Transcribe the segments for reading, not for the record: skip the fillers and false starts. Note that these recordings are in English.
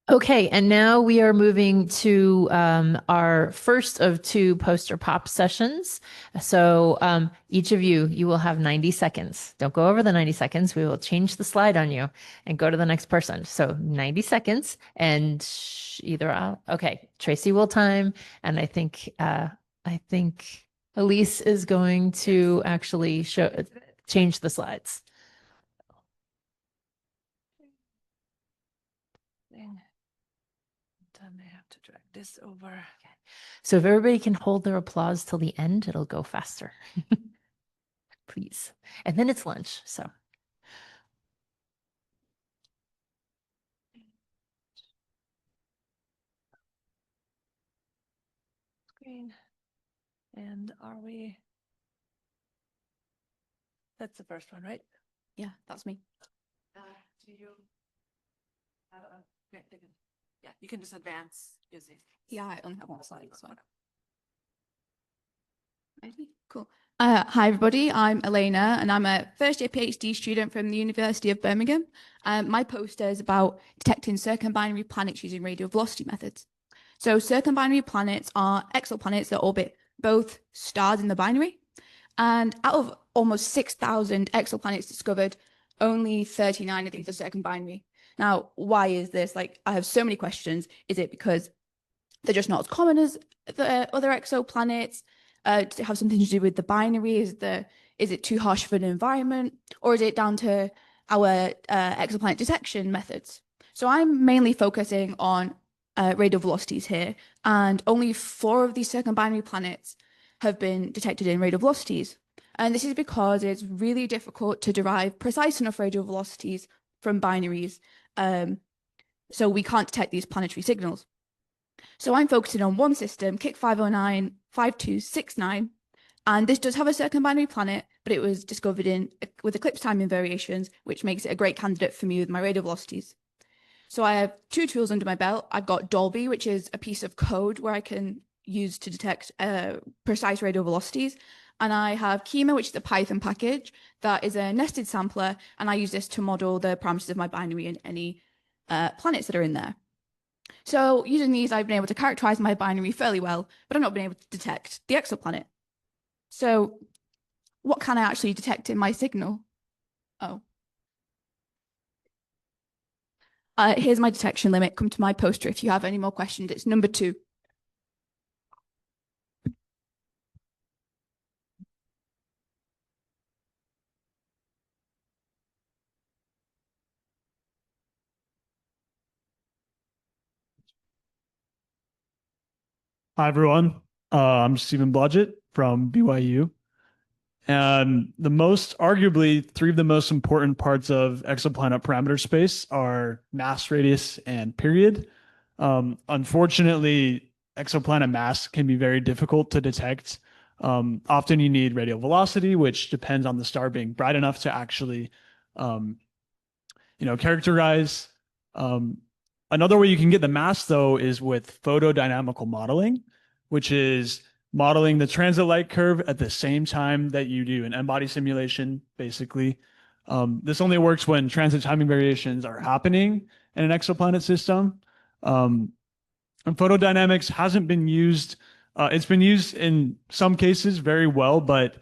Okay, and now we are moving to our first of two poster pop sessions. So each of you, you will have 90 seconds. Don't go over the 90 seconds. We will change the slide on you and go to the next person. So 90 seconds and either I'll, okay, Tracy will time. And I think Elise is going to actually change the slides. Then I have to drag this over. Okay. So if everybody can hold their applause till the end, it'll go faster. Please. And then it's lunch. So Screen. And are we? That's the first one, right? Yeah, that's me. Do you? Okay, yeah, you can just advance using. Yeah, I only have one slide, so. Ready? Cool. Hi, everybody. I'm Elena, and I'm a first-year PhD student from the University of Birmingham. My poster is about detecting circumbinary planets using radial velocity methods. So circumbinary planets are exoplanets that orbit both stars in the binary. And out of almost 6,000 exoplanets discovered, only 39 of these are circumbinary. Now, why is this? Like, I have so many questions. Is it because they're just not as common as the other exoplanets? Does it have something to do with the binary? Is it too harsh of an environment? Or is it down to our exoplanet detection methods? So I'm mainly focusing on radial velocities here, and only 4 of these circumbinary planets have been detected in radial velocities. And this is because it's really difficult to derive precise enough radial velocities from binaries. So we can't detect these planetary signals. So I'm focusing on one system, KIC 509 5269, and this does have a circumbinary planet, but it was discovered with eclipse timing variations, which makes it a great candidate for me with my radial velocities. So I have 2 tools under my belt. I've got Dolby, which is a piece of code where I can use to detect precise radial velocities. And I have Kima, which is a Python package that is a nested sampler. And I use this to model the parameters of my binary and any planets that are in there. So using these, I've been able to characterize my binary fairly well, but I've not been able to detect the exoplanet. So what can I actually detect in my signal? Oh. Here's my detection limit. Come to my poster if you have any more questions. It's number 2. Hi, everyone. I'm Stephen Blodgett from BYU. And arguably, 3 of the most important parts of exoplanet parameter space are mass, radius, and period. Unfortunately, exoplanet mass can be very difficult to detect. Often you need radial velocity, which depends on the star being bright enough to actually, characterize. Another way you can get the mass, though, is with photodynamical modeling, which is modeling the transit light curve at the same time that you do an n-body simulation, basically. This only works when transit timing variations are happening in an exoplanet system. And photodynamics hasn't been used. It's been used in some cases very well, but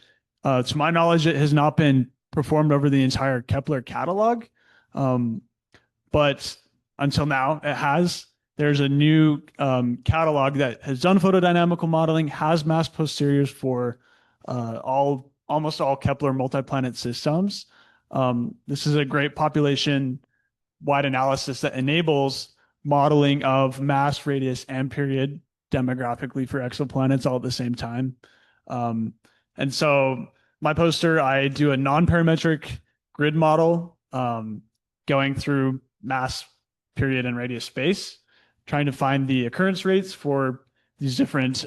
to my knowledge, it has not been performed over the entire Kepler catalog. But until now, it has. There's a new catalog that has done photodynamical modeling, has mass posteriors for almost all Kepler multi-planet systems. This is a great population-wide analysis that enables modeling of mass, radius, and period demographically for exoplanets all at the same time. And so my poster, I do a non-parametric grid model going through mass, period, and radius space, trying to find the occurrence rates for these different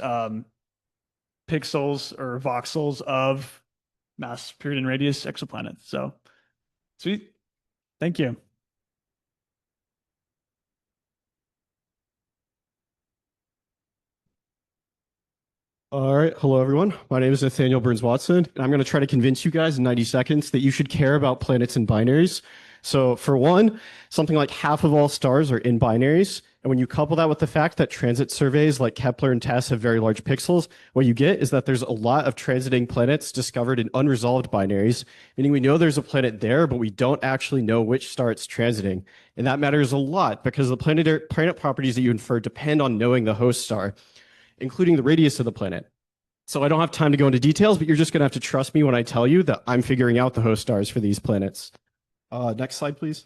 pixels or voxels of mass, period, and radius exoplanets. So, sweet. Thank you. All right. Hello, everyone. My name is Nathaniel Burns Watson, and I'm going to try to convince you guys in 90 seconds that you should care about planets and binaries. So for one, something like half of all stars are in binaries. And when you couple that with the fact that transit surveys like Kepler and TESS have very large pixels, what you get is that there's a lot of transiting planets discovered in unresolved binaries, meaning we know there's a planet there, but we don't actually know which star it's transiting. And that matters a lot because the planet properties that you infer depend on knowing the host star, including the radius of the planet. So I don't have time to go into details, but you're just going to have to trust me when I tell you that I'm figuring out the host stars for these planets. Next slide, please.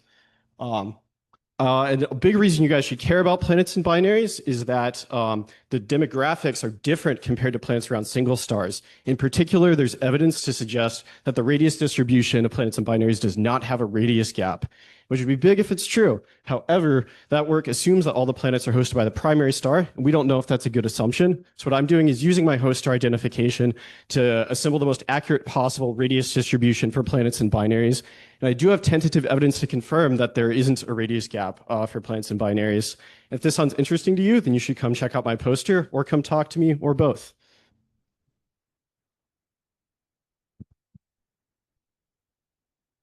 And a big reason you guys should care about planets and binaries is that the demographics are different compared to planets around single stars. In particular, there's evidence to suggest that the radius distribution of planets and binaries does not have a radius gap, which would be big if it's true. However, that work assumes that all the planets are hosted by the primary star, and we don't know if that's a good assumption. So what I'm doing is using my host star identification to assemble the most accurate possible radius distribution for planets and binaries. And I do have tentative evidence to confirm that there isn't a radius gap for planets and binaries. If this sounds interesting to you, then you should come check out my poster or come talk to me or both.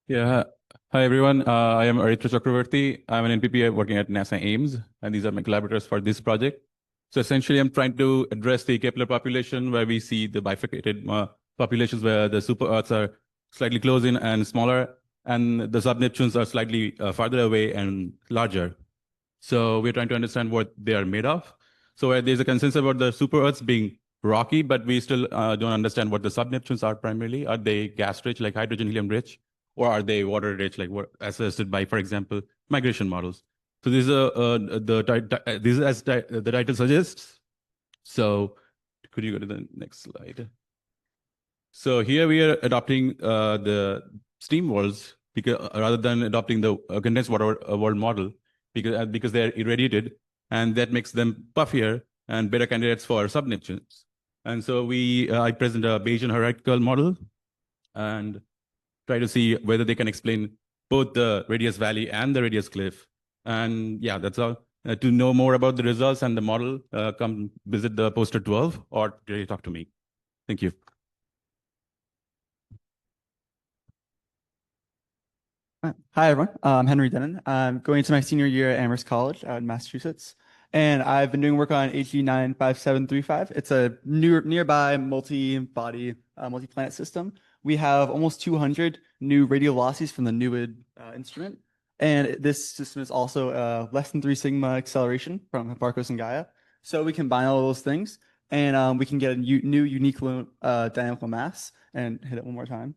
Yeah. Hi, everyone. I am Aritra Chakravarti. I'm an NPP working at NASA Ames, and these are my collaborators for this project. So essentially, I'm trying to address the Kepler population where we see the bifurcated populations where the super Earths are slightly close in and smaller, and the sub-Neptunes are slightly farther away and larger. So we're trying to understand what they are made of. So there's a consensus about the super Earths being rocky, but we still don't understand what the sub-Neptunes are primarily. Are they gas-rich, like hydrogen, helium-rich? Or are they water-rich, like what assessed by, for example, migration models? So this is as the title suggests. So could you go to the next slide? So here we are adopting the steam worlds because rather than adopting the condensed water world model because they're irradiated, and that makes them puffier and better candidates for sub-Neptunes. And so I present a Bayesian hierarchical model and try to see whether they can explain both the radius valley and the radius cliff. And yeah, that's all. To know more about the results and the model, come visit the poster 12 or talk to me. Thank you. Hi, everyone. I'm Henry Denon. I'm going into my senior year at Amherst College out in Massachusetts. And I've been doing work on HG 95735. It's a nearby multi-body, multi-planet system. We have almost 200 new radial velocities from the NEWID instrument. And this system is also less than 3 sigma acceleration from Hipparcos and Gaia. So we combine all those things and we can get a new unique dynamical mass. And hit it one more time.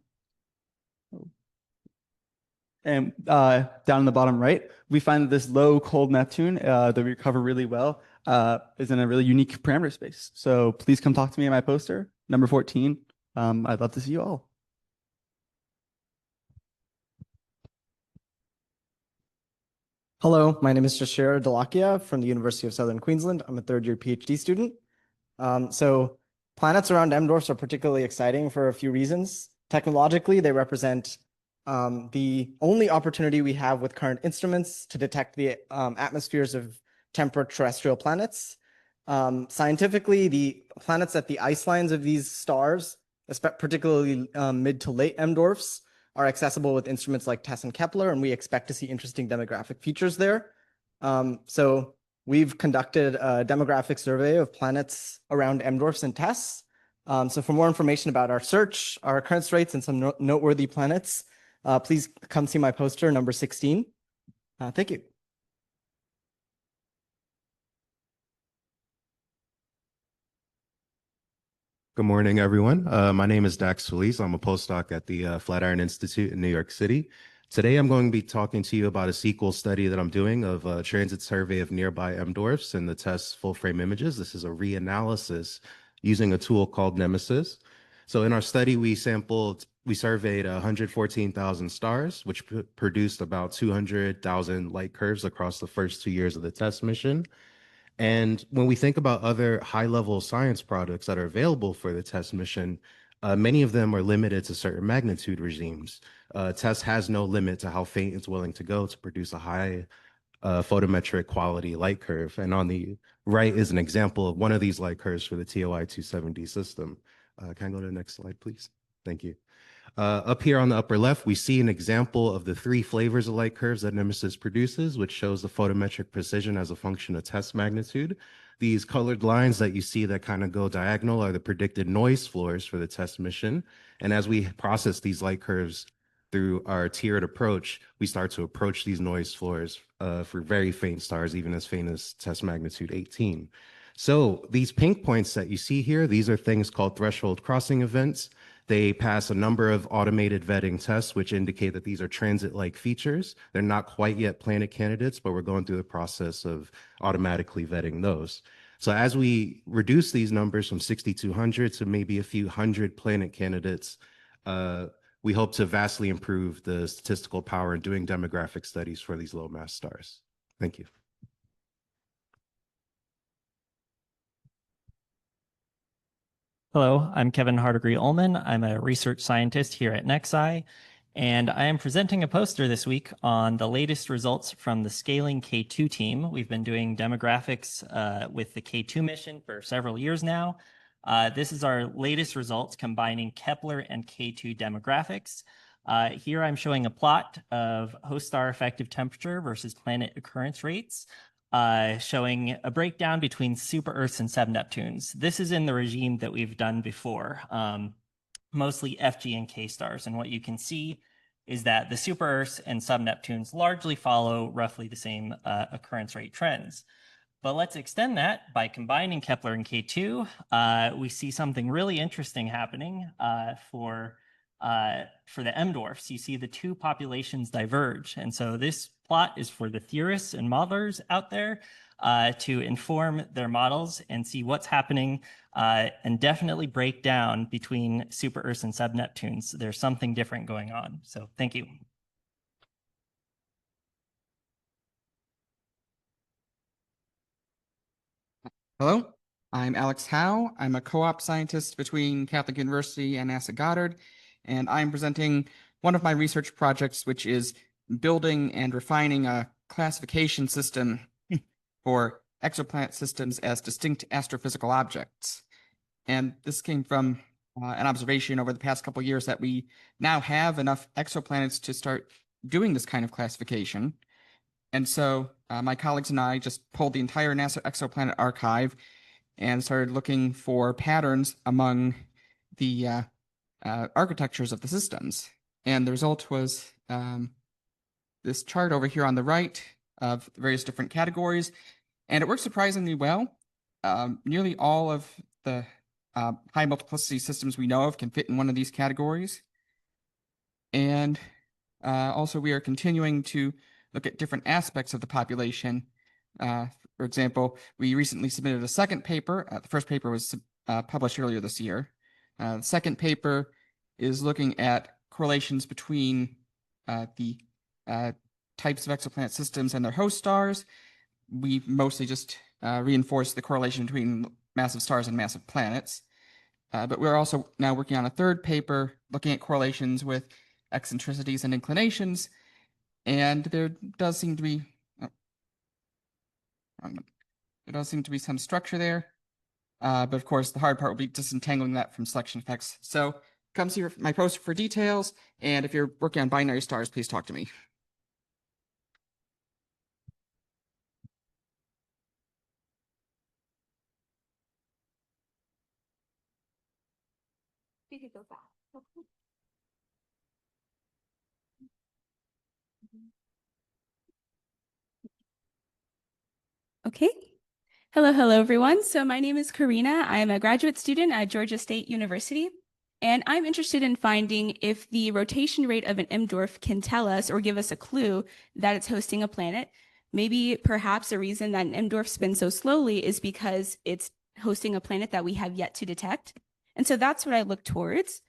And down in the bottom right, we find that this low cold Neptune that we recover really well is in a really unique parameter space. So please come talk to me at my poster, number 14. I'd love to see you all. Hello, my name is Jashira Dalakia from the University of Southern Queensland. I'm a third-year PhD student. So planets around M dwarfs are particularly exciting for a few reasons. Technologically, they represent the only opportunity we have with current instruments to detect the atmospheres of temperate terrestrial planets. Scientifically, the planets at the ice lines of these stars, particularly mid to late M dwarfs, are accessible with instruments like TESS and Kepler, and we expect to see interesting demographic features there. So we've conducted a demographic survey of planets around M dwarfs and TESS. So for more information about our search, our occurrence rates, and some noteworthy planets, please come see my poster, number 16. Thank you. Good morning, everyone. My name is Dax Felice. I'm a postdoc at the Flatiron Institute in New York City. Today, I'm going to be talking to you about a SQL study that I'm doing of a transit survey of nearby M dwarfs and the TESS full-frame images. This is a reanalysis using a tool called Nemesis. So in our study, we surveyed 114,000 stars, which produced about 200,000 light curves across the first 2 years of the TESS mission. And when we think about other high-level science products that are available for the TESS mission, many of them are limited to certain magnitude regimes. TESS has no limit to how faint it's willing to go to produce a high photometric quality light curve. And on the right is an example of one of these light curves for the TOI 270 system. Can I go to the next slide, please? Thank you. Up here on the upper left, we see an example of the 3 flavors of light curves that Nemesis produces, which shows the photometric precision as a function of test magnitude. These colored lines that you see that kind of go diagonal are the predicted noise floors for the test mission. And as we process these light curves through our tiered approach, we start to approach these noise floors for very faint stars, even as faint as test magnitude 18. So these pink points that you see here, these are things called threshold crossing events. They pass a number of automated vetting tests, which indicate that these are transit-like features. They're not quite yet planet candidates, but we're going through the process of automatically vetting those. So as we reduce these numbers from 6,200 to maybe a few hundred planet candidates, we hope to vastly improve the statistical power in doing demographic studies for these low mass stars. Thank you. Hello, I'm Kevin Hardegree-Ullman. I'm a research scientist here at Nexi, and I am presenting a poster this week on the latest results from the Scaling K2 team. We've been doing demographics with the K2 mission for several years now. This is our latest results combining Kepler and K2 demographics. Here I'm showing a plot of host star effective temperature versus planet occurrence rates, showing a breakdown between super Earths and sub-Neptunes. This is in the regime that we've done before, mostly FG and K stars. And what you can see is that the super Earths and sub-Neptunes largely follow roughly the same occurrence rate trends. But let's extend that by combining Kepler and K2. We see something really interesting happening for the M dwarfs. You see the 2 populations diverge. And so this plot is for the theorists and modelers out there to inform their models and see what's happening and definitely break down between super Earths and sub-Neptunes. There's something different going on. So thank you. Hello, I'm Alex Howe. I'm a co-op scientist between Catholic University and NASA Goddard, and I'm presenting one of my research projects, which is building and refining a classification system for exoplanet systems as distinct astrophysical objects. And this came from an observation over the past couple of years that we now have enough exoplanets to start doing this kind of classification. And so my colleagues and I just pulled the entire NASA exoplanet archive and started looking for patterns among the architectures of the systems. And the result was this chart over here on the right of various different categories. And it works surprisingly well. Nearly all of the high multiplicity systems we know of can fit in one of these categories. And also we are continuing to look at different aspects of the population. For example, we recently submitted a second paper. The first paper was published earlier this year. The second paper is looking at correlations between the types of exoplanet systems and their host stars. We mostly just reinforced the correlation between massive stars and massive planets. But we're also now working on a third paper looking at correlations with eccentricities and inclinations. And there does seem to be some structure there. But of course, the hard part will be disentangling that from selection effects. So come see my poster for details. And if you're working on binary stars, please talk to me. We could go back. Okay. Hello, everyone. So my name is Karina. I'm a graduate student at Georgia State University, and I'm interested in finding if the rotation rate of an M dwarf can tell us or give us a clue that it's hosting a planet. Maybe perhaps a reason that an M dwarf spins so slowly is because it's hosting a planet that we have yet to detect. And so that's what I look towards.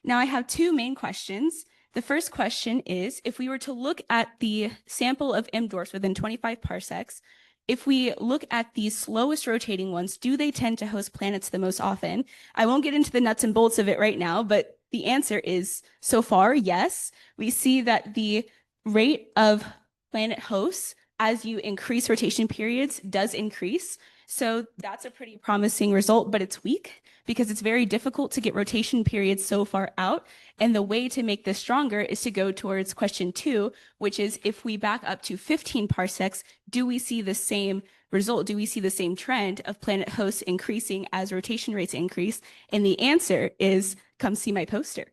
Now I have 2 main questions. The first question is, if we were to look at the sample of M dwarfs within 25 parsecs, if we look at the slowest rotating ones, do they tend to host planets the most often? I won't get into the nuts and bolts of it right now, but the answer is, so far, yes. We see that the rate of planet hosts as you increase rotation periods does increase. So that's a pretty promising result, but it's weak because it's very difficult to get rotation periods so far out. And the way to make this stronger is to go towards question 2, which is if we back up to 15 parsecs, do we see the same result? Do we see the same trend of planet hosts increasing as rotation rates increase? And the answer is come see my poster.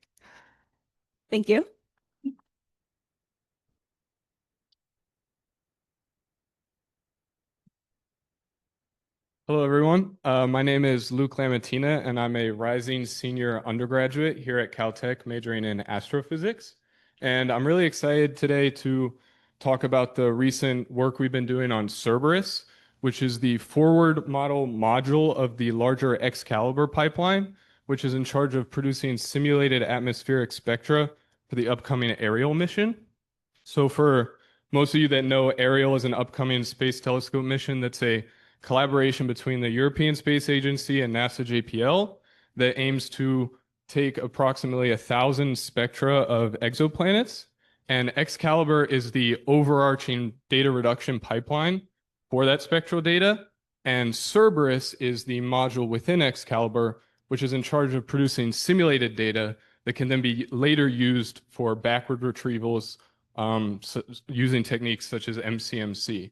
Thank you. Hello, everyone. My name is Luke Lamatina, and I'm a rising senior undergraduate here at Caltech majoring in astrophysics. And I'm really excited today to talk about the recent work we've been doing on Cerberus, which is the forward model module of the larger Excalibur pipeline, which is in charge of producing simulated atmospheric spectra for the upcoming Ariel mission. So for most of you that know, Ariel is an upcoming space telescope mission that's a collaboration between the European Space Agency and NASA JPL that aims to take approximately 1,000 spectra of exoplanets. And Excalibur is the overarching data reduction pipeline for that spectral data. And Cerberus is the module within Excalibur, which is in charge of producing simulated data that can then be later used for backward retrievals using techniques such as MCMC.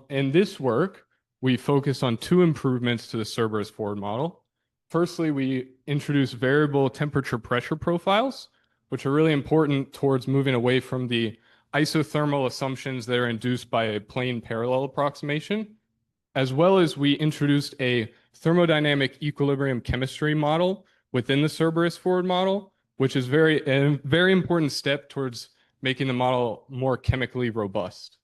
In this work, we focus on 2 improvements to the Cerberus forward model. Firstly, we introduce variable temperature pressure profiles, which are really important towards moving away from the isothermal assumptions that are induced by a plane parallel approximation, as well as we introduced a thermodynamic equilibrium chemistry model within the Cerberus forward model, which is a very important step towards making the model more chemically robust.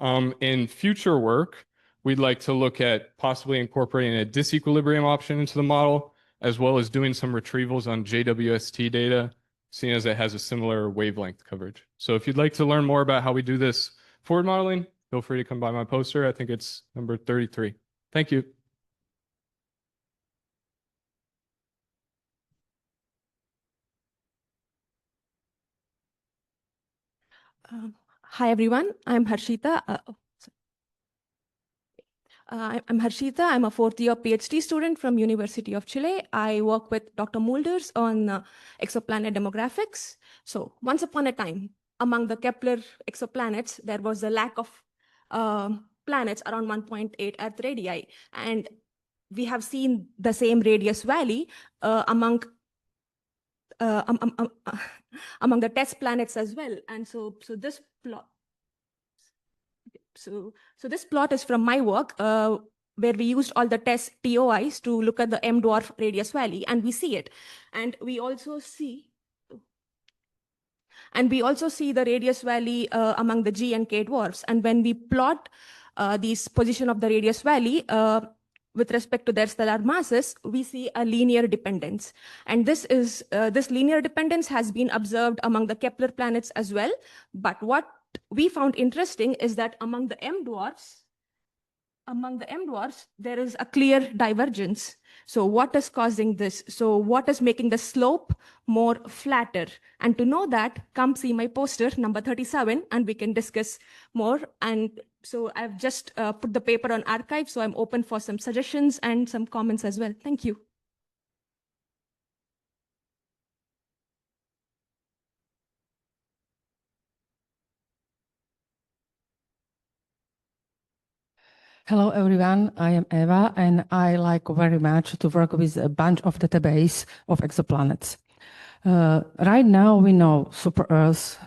In future work, we'd like to look at possibly incorporating a disequilibrium option into the model, as well as doing some retrievals on JWST data, seeing as it has a similar wavelength coverage. So if you'd like to learn more about how we do this forward modeling, feel free to come by my poster. I think it's number 33. Thank you. Hi, everyone. I'm Harshita. I'm Harshita. I'm a 4th-year PhD student from University of Chile. I work with Dr. Mulders on exoplanet demographics. So once upon a time, among the Kepler exoplanets, there was a lack of planets around 1.8 Earth radii. And we have seen the same radius valley among the test planets as well. And so this plot, so this plot is from my work, where we used all the test TOIs to look at the M dwarf radius valley, and we see it. And we also see the radius valley among the G and K dwarfs. And when we plot this position of the radius valley with respect to their stellar masses, we see a linear dependence. And this linear dependence has been observed among the Kepler planets as well. But what we found interesting is that among the M dwarfs, there is a clear divergence. So what is causing this? So what is making the slope more flatter? And to know that, come see my poster, number 37, and we can discuss more. And so I've just put the paper on archive, so I'm open for some suggestions and some comments as well. Thank you. Hello, everyone. I am Eva, and I like very much to work with a bunch of database of exoplanets. Right now, we know super Earth,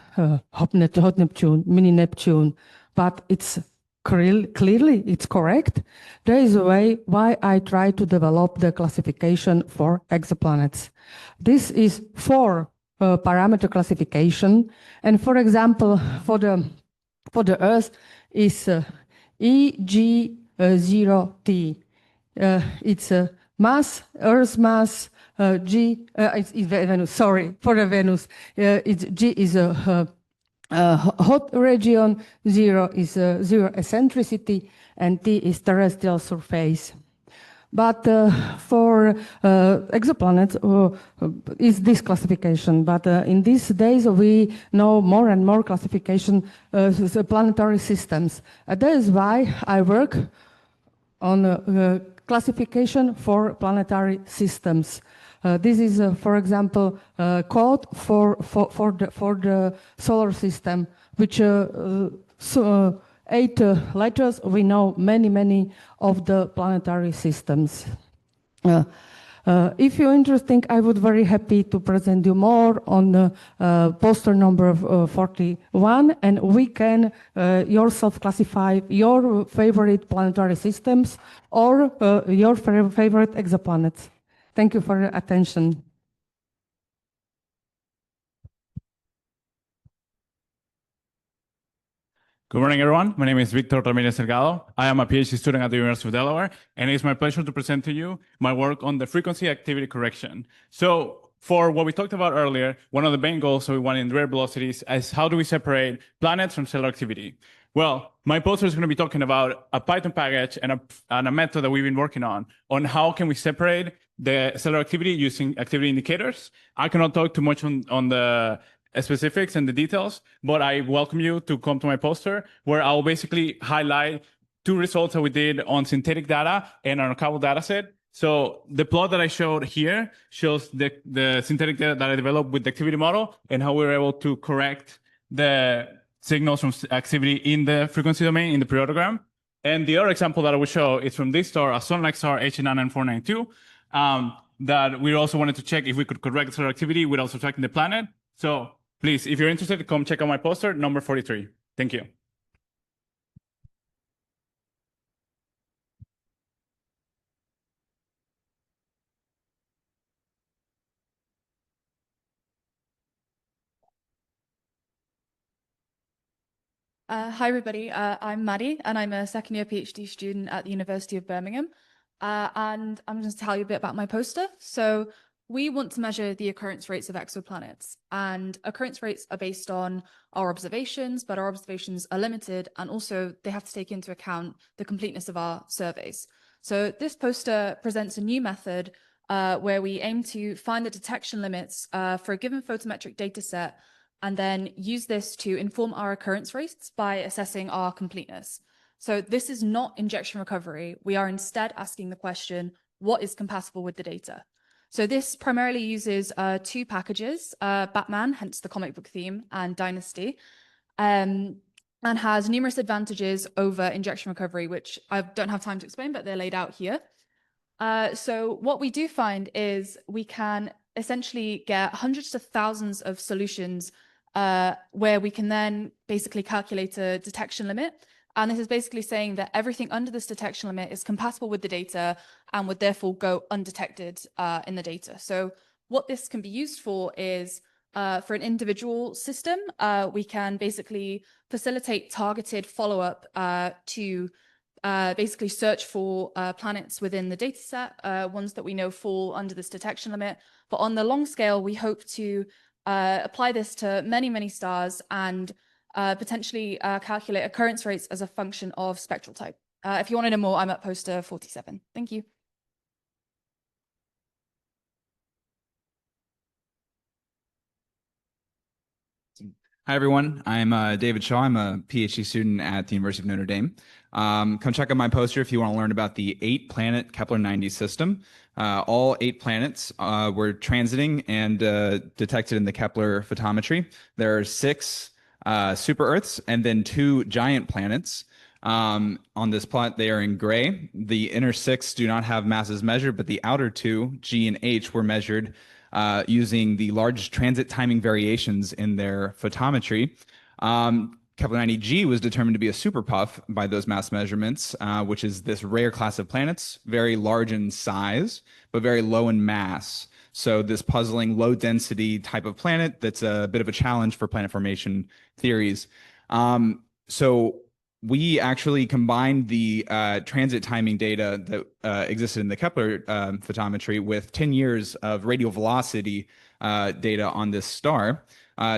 hot Neptune, mini Neptune, but it's clearly it's correct. There is a way why I try to develop the classification for exoplanets. This is 4 parameter classification, and for example, for the Earth is EG0T. It's mass, Earth's mass. G is Venus. Sorry for the Venus. G is a hot region. 0 is 0 eccentricity, and T is terrestrial surface. But for exoplanets is this classification. But in these days, we know more and more classification planetary systems. That is why I work on classification for planetary systems. This is, for example, code for the solar system, which 8 letters. We know many of the planetary systems. If you're interested, I would very happy to present you more on poster number 41, and we can yourself classify your favorite planetary systems or your favorite exoplanets. Thank you for your attention. Good morning, everyone. My name is Victor Ramirez Delgado. I am a PhD student at the University of Delaware, and it's my pleasure to present to you my work on the frequency activity correction. So for what we talked about earlier, one of the main goals that we want in rare velocities is how do we separate planets from stellar activity? Well, my poster is going to be talking about a Python package and a method that we've been working on how can we separate the stellar activity using activity indicators. I cannot talk too much on the specifics and the details, but I welcome you to come to my poster where I'll basically highlight 2 results that we did on synthetic data and on a couple data set. So the plot that I showed here shows the synthetic data that I developed with the activity model and how we were able to correct the signals from activity in the frequency domain in the periodogram. And the other example that I will show is from this star, a sun-like star H99492, that we also wanted to check if we could correct the solar activity without subtracting the planet. So please, if you're interested, come check out my poster, number 43. Thank you. Hi, everybody. I'm Maddie, and I'm a second-year PhD student at the University of Birmingham. And I'm going to tell you a bit about my poster. So we want to measure the occurrence rates of exoplanets, and occurrence rates are based on our observations, but our observations are limited, and also they have to take into account the completeness of our surveys. So this poster presents a new method where we aim to find the detection limits for a given photometric data set, and then use this to inform our occurrence rates by assessing our completeness. So this is not injection recovery. We are instead asking the question, what is compatible with the data? So this primarily uses 2 packages, Batman, hence the comic book theme, and Dynasty, and has numerous advantages over injection recovery, which I don't have time to explain, but they're laid out here. So what we do find is we can essentially get hundreds of thousands of solutions where we can then basically calculate a detection limit. And this is basically saying that everything under this detection limit is compatible with the data and would therefore go undetected in the data. So what this can be used for is for an individual system, we can basically facilitate targeted follow-up to basically search for planets within the data set, ones that we know fall under this detection limit. But on the long scale, we hope to apply this to many stars and potentially calculate occurrence rates as a function of spectral type. If you want to know more, I'm at poster 47. Thank you. Hi, everyone. I'm David Shaw. I'm a PhD student at the University of Notre Dame. Come check out my poster if you want to learn about the 8-planet Kepler-90 system. All 8 planets were transiting and detected in the Kepler photometry. There are 6 super Earths and then 2 giant planets. On this plot, they are in gray. The inner 6 do not have masses measured, but the outer 2, G and H, were measured using the large transit timing variations in their photometry. Kepler-90G was determined to be a superpuff by those mass measurements, which is this rare class of planets, very large in size, but very low in mass. So this puzzling low density type of planet that's a bit of a challenge for planet formation theories. So we actually combined the transit timing data that existed in the Kepler photometry with 10 years of radial velocity data on this star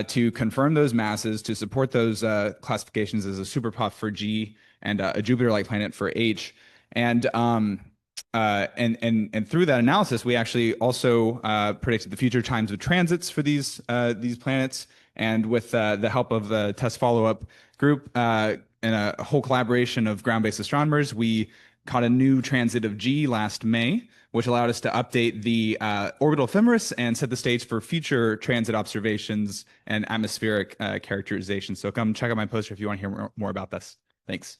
to confirm those masses, to support those classifications as a superpuff for G and a Jupiter-like planet for H. And through that analysis, we actually also predicted the future times of transits for these planets. And with the help of the TESS follow-up group and a whole collaboration of ground-based astronomers, we caught a new transit of G last May, which allowed us to update the orbital ephemeris and set the stage for future transit observations and atmospheric characterization. So come check out my poster if you want to hear more about this. Thanks.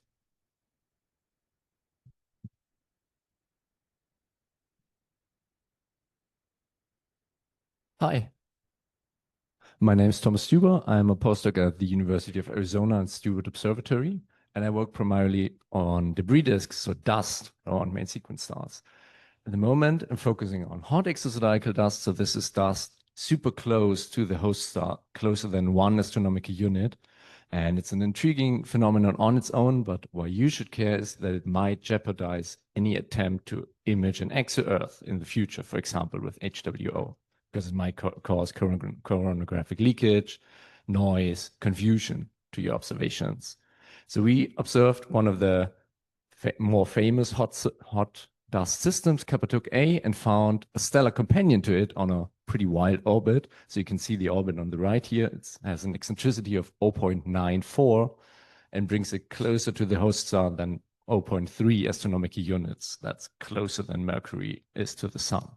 Hi, my name is Thomas Stuber. I'm a postdoc at the University of Arizona and Stewart Observatory, and I work primarily on debris disks, so dust on main sequence stars. At the moment, I'm focusing on hot exozodiacal dust, so this is dust super close to the host star, closer than 1 astronomical unit. And it's an intriguing phenomenon on its own, but why you should care is that it might jeopardize any attempt to image an exo-Earth in the future, for example, with HWO. Because it might cause coronagraphic leakage, noise, confusion to your observations. So we observed one of the more famous hot dust systems, Kappa-Took A, and found a stellar companion to it on a pretty wild orbit. So you can see the orbit on the right here. It has an eccentricity of 0.94 and brings it closer to the host star than 0.3 astronomical units. That's closer than Mercury is to the sun.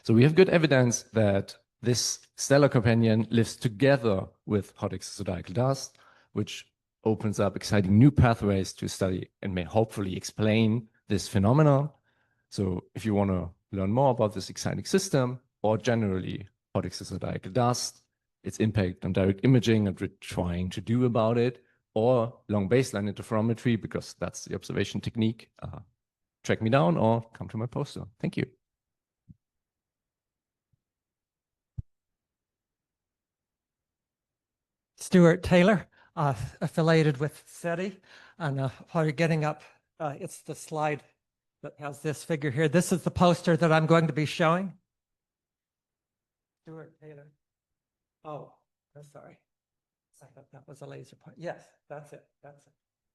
So we have good evidence that this stellar companion lives together with hot exozodiacal dust, which opens up exciting new pathways to study and may hopefully explain this phenomenon. So if you want to learn more about this exciting system or generally hot exozodiacal dust, its impact on direct imaging and what we're trying to do about it, or long baseline interferometry, because that's the observation technique, track me down or come to my poster. Thank you. Stuart Taylor, affiliated with SETI, and while you're getting up, it's the slide that has this figure here. This is the poster that I'm going to be showing. Stuart Taylor. Oh, I'm sorry. I thought that was a laser point. Yes, that's it. That's it.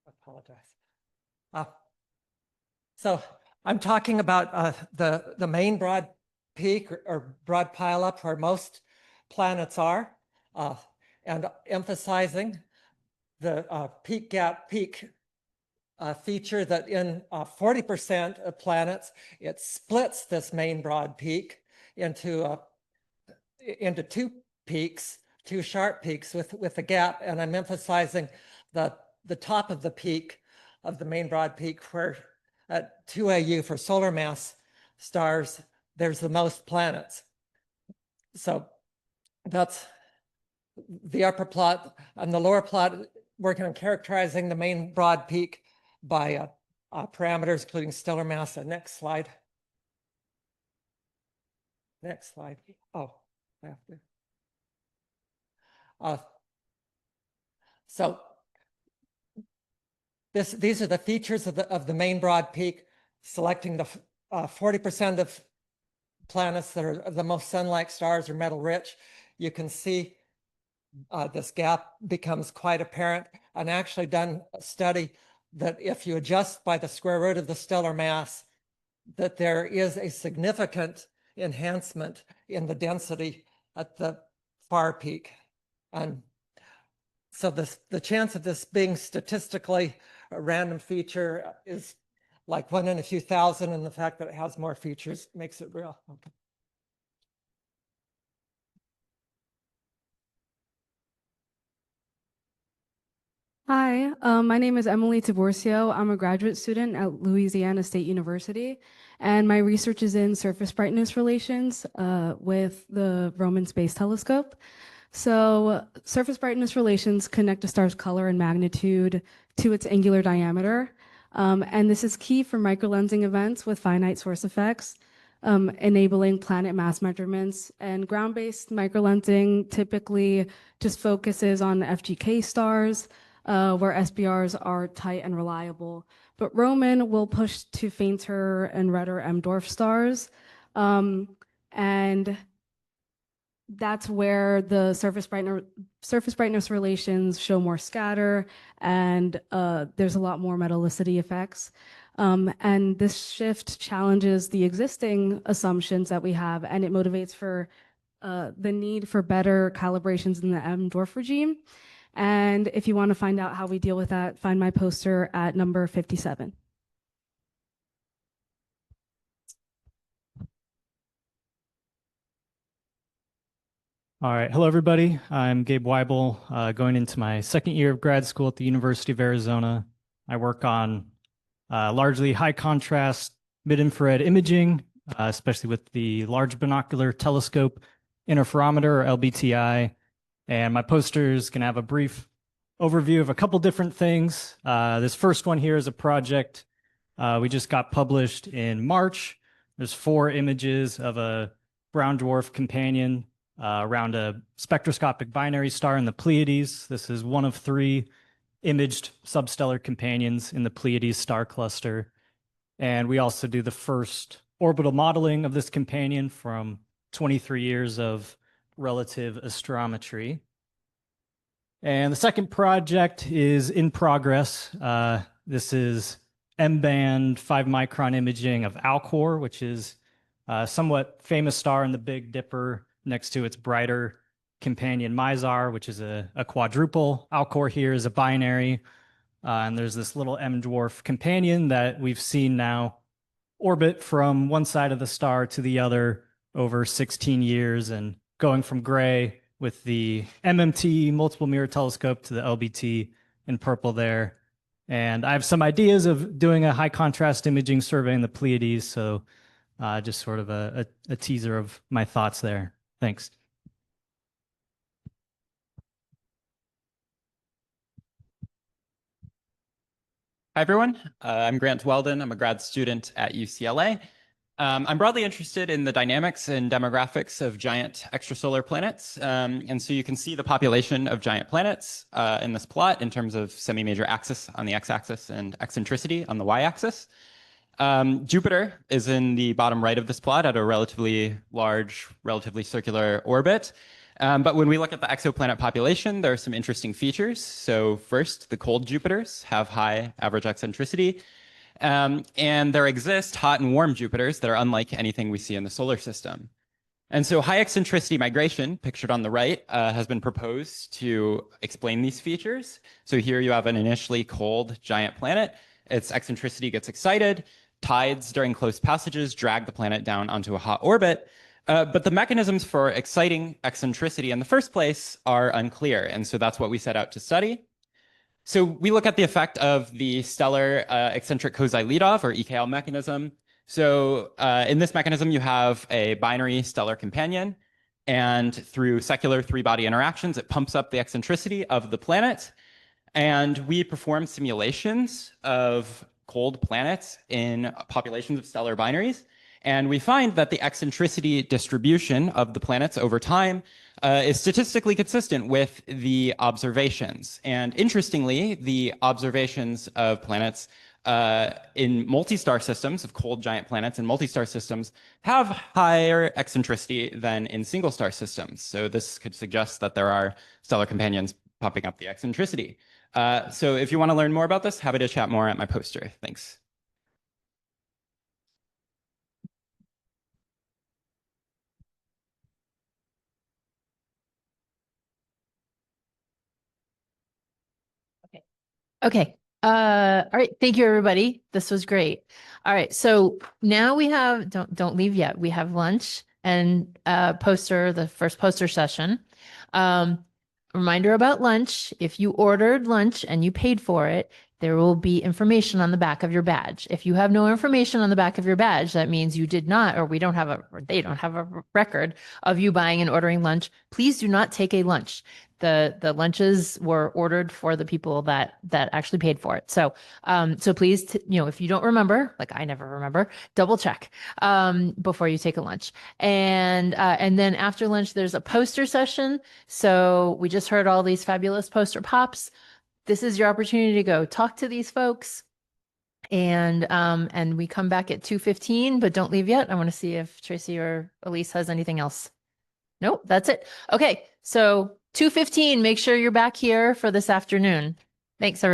I apologize. So I'm talking about the main broad peak or broad pileup where most planets are. And emphasizing the peak gap peak feature that in 40% of planets, it splits this main broad peak into two peaks, two sharp peaks with a gap. And I'm emphasizing the top of the peak of the main broad peak where at 2 AU for solar mass stars, there's the most planets. So that's the upper plot, and the lower plot working on characterizing the main broad peak by parameters, including stellar mass. Next slide. Next slide. Oh, I have to. So these are the features of the main broad peak, selecting the 40% of planets that are the most sun-like stars or metal rich. You can see this gap becomes quite apparent, and actually done a study that if you adjust by the square root of the stellar mass, that there is a significant enhancement in the density at the far peak. And so the chance of this being statistically a random feature is like 1 in a few thousand, and the fact that it has more features makes it real. Okay. Hi, my name is Emily Tiborcio. I'm a graduate student at Louisiana State University, and my research is in surface brightness relations with the Roman Space Telescope. So surface brightness relations connect a star's color and magnitude to its angular diameter. And this is key for microlensing events with finite source effects, enabling planet mass measurements. And ground-based microlensing typically just focuses on FGK stars, where SBRs are tight and reliable. But Roman will push to fainter and redder M-dwarf stars. And that's where the surface brightness relations show more scatter, and there's a lot more metallicity effects. And this shift challenges the existing assumptions that we have, and it motivates for the need for better calibrations in the M-dwarf regime. And if you want to find out how we deal with that, find my poster at number 57. All right. Hello, everybody. I'm Gabe Weibel, going into my second year of grad school at the University of Arizona. I work on largely high contrast mid-infrared imaging, especially with the Large Binocular Telescope Interferometer, or LBTI. And my poster is going to have a brief overview of a couple different things. This first one here is a project we just got published in March. There's 4 images of a brown dwarf companion around a spectroscopic binary star in the Pleiades. This is one of 3 imaged substellar companions in the Pleiades star cluster. And we also do the first orbital modeling of this companion from 23 years of relative astrometry. And the second project is in progress. This is M-band 5-micron imaging of Alcor, which is a somewhat famous star in the Big Dipper, next to its brighter companion Mizar, which is a quadruple. Alcor here is a binary. And there's this little M-dwarf companion that we've seen now orbit from one side of the star to the other over 16 years, and going from gray with the MMT multiple mirror telescope to the LBT in purple there. And I have some ideas of doing a high contrast imaging survey in the Pleiades, so just sort of a teaser of my thoughts there. Thanks. Hi, everyone. I'm Grant Weldon. I'm a grad student at UCLA. I'm broadly interested in the dynamics and demographics of giant extrasolar planets. And so you can see the population of giant planets in this plot in terms of semi-major axis on the x-axis and eccentricity on the y-axis. Jupiter is in the bottom right of this plot at a relatively large, relatively circular orbit. But when we look at the exoplanet population, there are some interesting features. So first, the cold Jupiters have high average eccentricity. And there exist hot and warm Jupiters that are unlike anything we see in the solar system. And so high eccentricity migration, pictured on the right, has been proposed to explain these features. So here you have an initially cold giant planet. Its eccentricity gets excited. Tides during close passages drag the planet down onto a hot orbit. But the mechanisms for exciting eccentricity in the first place are unclear. And so that's what we set out to study. So we look at the effect of the stellar eccentric Kozai-Lidov, or EKL mechanism. So in this mechanism, you have a binary stellar companion. And through secular 3-body interactions, it pumps up the eccentricity of the planet. And we perform simulations of cold planets in populations of stellar binaries. And we find that the eccentricity distribution of the planets over time is statistically consistent with the observations. And interestingly, the observations of planets in multi-star systems, of cold giant planets in multi-star systems, have higher eccentricity than in single-star systems. So this could suggest that there are stellar companions pumping up the eccentricity. So if you want to learn more about this, happy to chat more at my poster. Thanks. Okay. All right. Thank you, everybody. This was great. All right. So now we have, don't leave yet. We have lunch and poster, the first poster session. Reminder about lunch. If you ordered lunch and you paid for it, there will be information on the back of your badge. If you have no information on the back of your badge, that means you did not, or they don't have a record of you buying and ordering lunch. Please do not take a lunch. The lunches were ordered for the people that actually paid for it. So please, if you don't remember, like I never remember, double check before you take a lunch. And then after lunch, there's a poster session. So we just heard all these fabulous poster pops. This is your opportunity to go talk to these folks. And we come back at 2:15, but don't leave yet. I want to see if Tracy or Elise has anything else. Nope, that's it. Okay, so 2:15, make sure you're back here for this afternoon. Thanks, everyone.